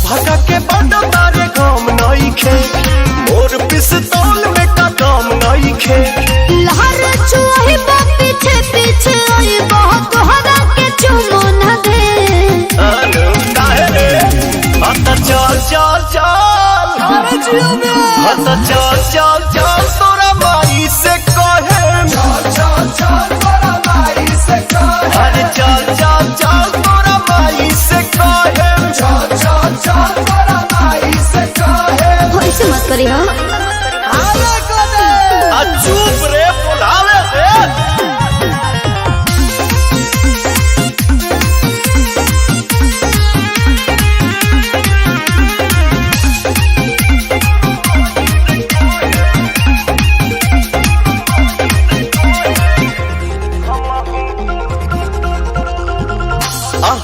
भागा के बड़ा तारे गम नहीं खे मोर पिस्तौल में का दम नहीं खे लहर चुही बा पीछे पीछे आई बहुत तोहरा के चुमो न दे अनु काहे रे हत चल चल चल अरे जियो में हत चल चल चल तोरा माई से कहे चल चल चल तोरा माई से कहे अरे चल चल चल तोरा माई से कहे चल चल चल तोरा माई से कहे ऐसे मत करी हो आ चुप रे बुलावे रे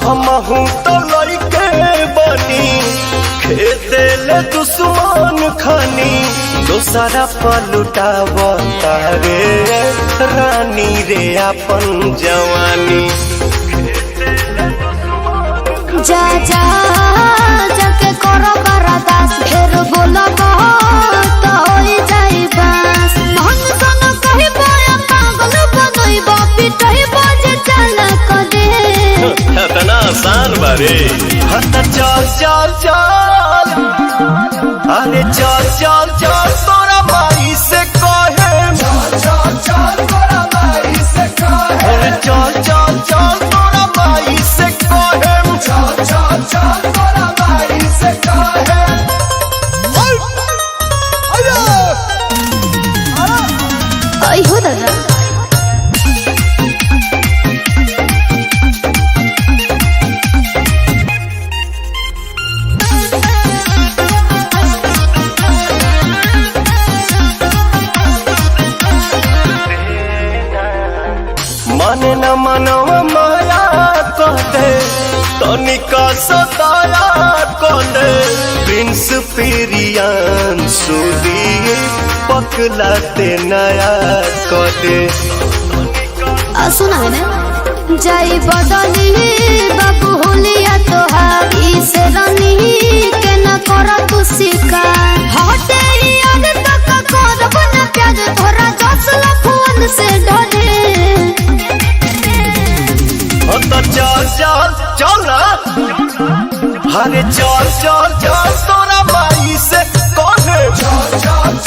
हमहू तो लइके बनी खेते ले दुश्मन खानी दोसरा पलुटावता रे रानी रे अपन जवानी जा जा जाके करो बरदास फिर बोलो तो होई जाई बस मन सन कहि बोया पागल बनई बा पिटई बजे चल क दे इतना आसान बारे हत चल चल चल अरे चल चल चल तोरा माई से कहे चल चल चल तोरा माई से कहे अरे चल चल चल तोरा माई से कहे चल चल चल तोरा माई से कहे आई हो दादा माने न मनवा माया कहते तनिका सताया कहते प्रिंस पिरियान सुदी पकलाते नया कहते सुना है ना जाई बदली बाबू होलिया तोहार इसे रनी के न करा तू शिकार हटे याद तक करब न प्यार तोरा जसल फोन से डरे तो चल चल चल ना अरे चल चल चल तोरा माई से कहे चल चल